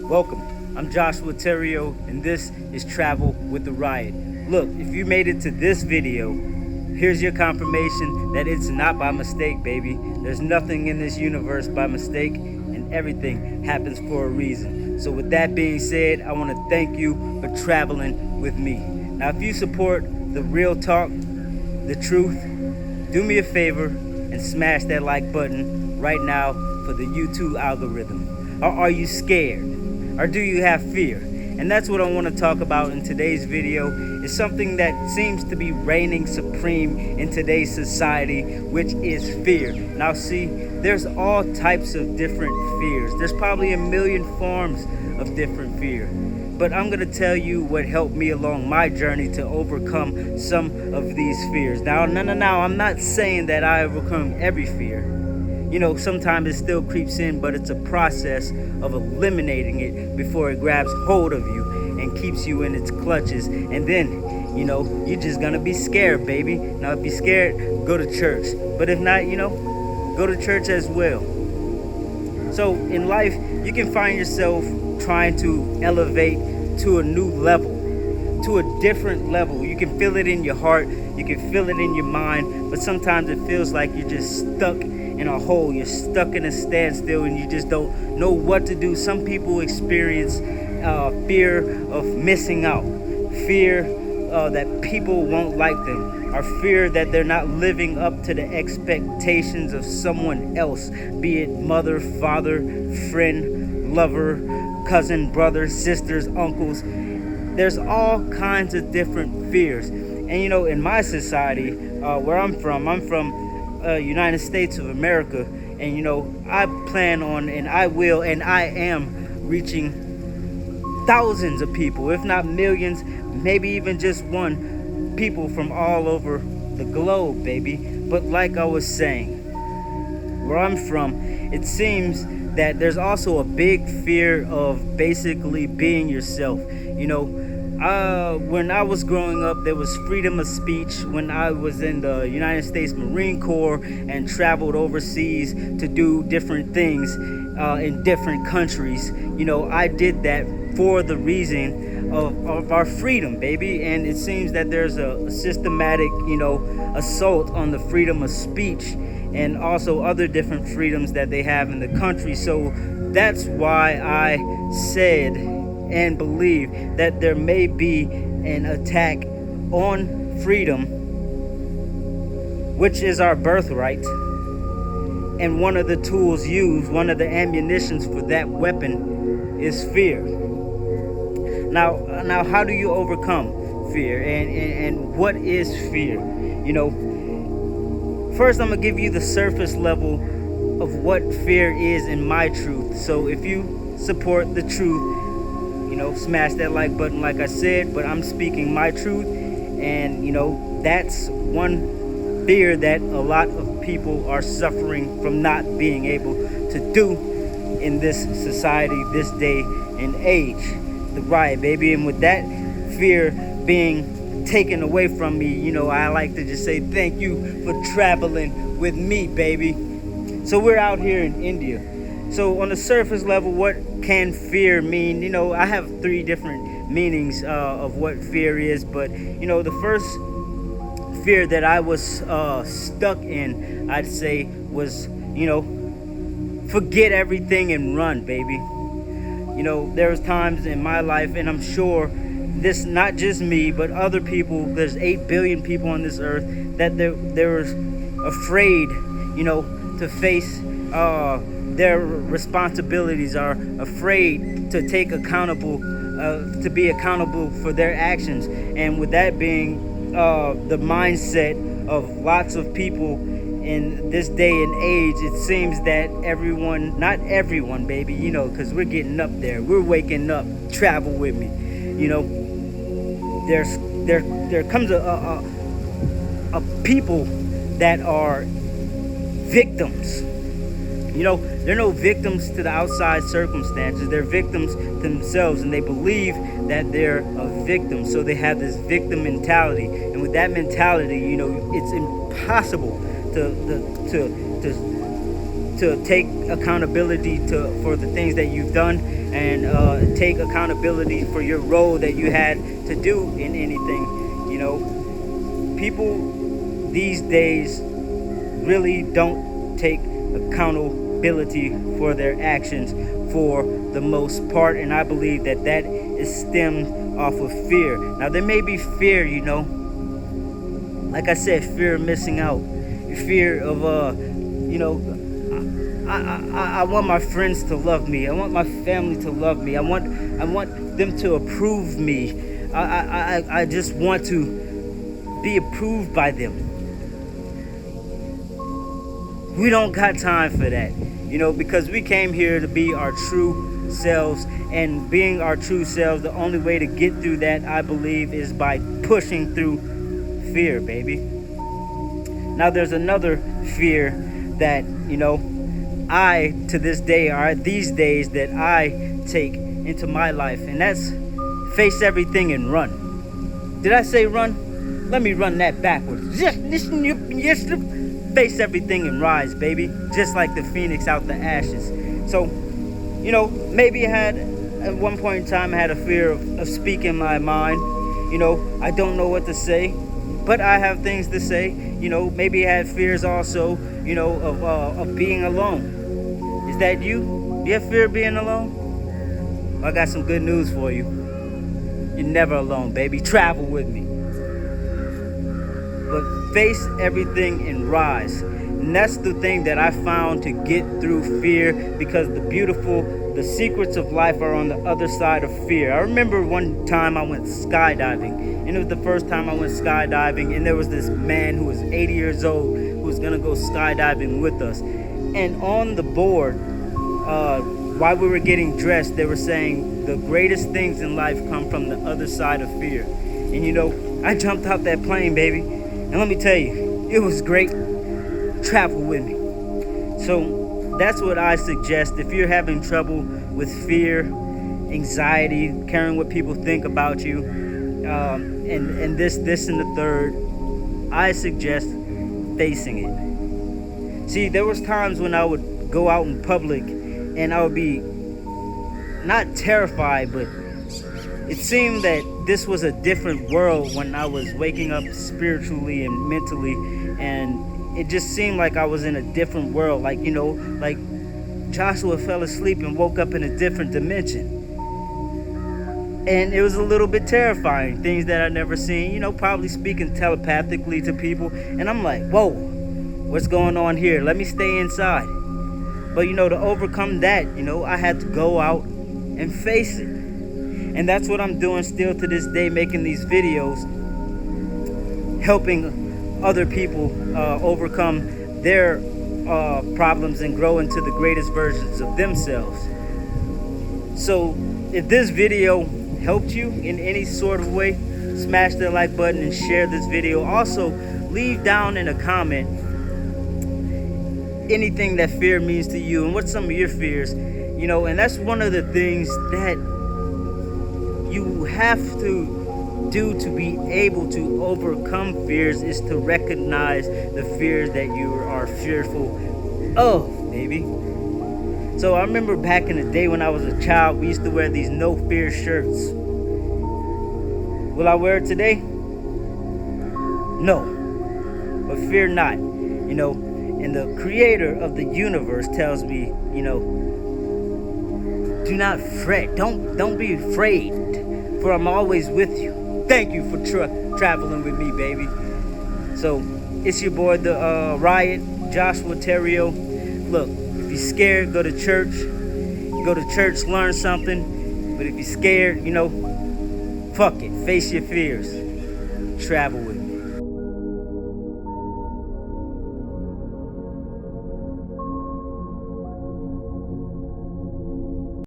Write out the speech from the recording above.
Welcome. I'm Joshua Terrio, and this is Travel with the Riot. Look, if you made it to this video, here's your confirmation that it's not by mistake, baby. There's nothing in this universe by mistake, and everything happens for a reason. So with that being said, I want to thank you for traveling with me. Now, if you support the real talk, the truth, do me a favor and smash that like button right now for the YouTube algorithm. Or are you scared? Or do you have fear? And that's what I want to talk about in today's video. Is something that seems to be reigning supreme in today's society, which is fear. Now see, there's all types of different fears. There's probably a million forms of different fear. But I'm going to tell you what helped me along my journey to overcome some of these fears. Now, I'm not saying that I overcome every fear. You know, sometimes it still creeps in, but it's a process of eliminating it before it grabs hold of you and keeps you in its clutches. And then, you know, you're just going to be scared, baby. Now, if you're scared, go to church. But if not, you know, go to church as well. So in life, you can find yourself trying to elevate to a new level, to a different level. You can feel it in your heart, you can feel it in your mind, but sometimes it feels like you're just stuck in a hole, you're stuck in a standstill, and you just don't know what to do. Some people experience fear of missing out, fear that people won't like them, or fear that they're not living up to the expectations of someone else, be it mother, father, friend, lover, cousin, brothers, sisters, uncles. There's all kinds of different fears. And you know, in my society, where I'm from United States of America, and you know, I plan on, and I will, and I am reaching thousands of people, if not millions, maybe even just one, people from all over the globe, baby. But like I was saying, where I'm from, it seems that there's also a big fear of basically being yourself. You know, when I was growing up, there was freedom of speech. When I was in the United States Marine Corps and traveled overseas to do different things in different countries, you know, I did that for the reason of our freedom, baby. And it seems that there's a systematic, you know, assault on the freedom of speech and also other different freedoms that they have in the country. So that's why I said and believe that there may be an attack on freedom, which is our birthright. And one of the tools used, one of the ammunitions for that weapon is fear. Now how do you overcome fear? And what is fear? You know, first, I'm going to give you the surface level of what fear is in my truth. So if you support the truth, you know, smash that like button like I said, but I'm speaking my truth. And, you know, that's one fear that a lot of people are suffering from not being able to do in this society, this day and age. The riot, baby. And with that fear being taken away from me, you know, I like to just say thank you for traveling with me, baby. So we're out here in India. So on the surface level, what can fear mean? You know, I have three different meanings of what fear is, but you know, the first fear that I was stuck in, I'd say, was, you know, forget everything and run, baby. You know, there was times in my life, and I'm sure this, not just me, but other people, there's 8 billion people on this earth, that they're afraid, you know, to face their responsibilities, are afraid to take accountable, to be accountable for their actions. And with that being the mindset of lots of people in this day and age, it seems that everyone, not everyone, baby, you know, because we're getting up there, we're waking up. Travel with me. You know, there comes a people that are victims. You know, they're no victims to the outside circumstances. They're victims to themselves, and they believe that they're a victim. So they have this victim mentality, and with that mentality, you know, it's impossible to to take accountability for the things that you've done, and take accountability for your role that you had to do in anything. You know, people these days really don't take accountability for their actions for the most part, and I believe that that is stemmed off of fear. Now, there may be fear, you know, like I said, fear of missing out, fear of you know, I want my friends to love me. I want my family to love me. I want them to approve me. I just want to be approved by them. We don't got time for that, you know, because we came here to be our true selves, and being our true selves, the only way to get through that, I believe, is by pushing through fear, baby. Now, there's another fear that, you know, I, to this day, or these days, that I take into my life, and that's face everything and run. Did I say run? Let me run that backwards. Face everything and rise, baby. Just like the phoenix out the ashes. So, you know, maybe I had, at one point in time, I had a fear of speaking my mind. You know, I don't know what to say, but I have things to say. You know, maybe I had fears also, you know, of being alone. Is that you? Do you have fear of being alone? Well, I got some good news for you. You're never alone, baby. Travel with me. But face everything and rise. And that's the thing that I found to get through fear, because the secrets of life are on the other side of fear. I remember one time I went skydiving, and it was the first time I went skydiving, and there was this man who was 80 years old who was gonna go skydiving with us. And on the board, while we were getting dressed, they were saying the greatest things in life come from the other side of fear. And you know, I jumped out that plane, baby. And let me tell you, it was great. Travel with me. So that's what I suggest. If you're having trouble with fear, anxiety, caring what people think about you, and this and the third, I suggest facing it. See, there was times when I would go out in public and I would be not terrified, but it seemed that this was a different world when I was waking up spiritually and mentally, and it just seemed like I was in a different world. Like, you know, like Joshua fell asleep and woke up in a different dimension. And it was a little bit terrifying, things that I'd never seen, you know, probably speaking telepathically to people. And I'm like, whoa, what's going on here? Let me stay inside. But, you know, to overcome that, you know, I had to go out and face it. And that's what I'm doing still to this day, making these videos, helping other people overcome their problems and grow into the greatest versions of themselves. So if this video helped you in any sort of way, smash that like button and share this video. Also, leave down in a comment anything that fear means to you and what's some of your fears. You know, and that's one of the things that you have to do to be able to overcome fears, is to recognize the fears that you are fearful of, baby. So I remember back in the day when I was a child, we used to wear these no fear shirts. Will I wear it today? No. But fear not. You know, and the creator of the universe tells me, you know, do not fret. Don't be afraid, for I'm always with you. Thank you for traveling with me, baby. So it's your boy, the Riot, Joshua Terrio. Look, if you're scared, go to church. Go to church, learn something. But if you're scared, you know, fuck it. Face your fears. Travel with me.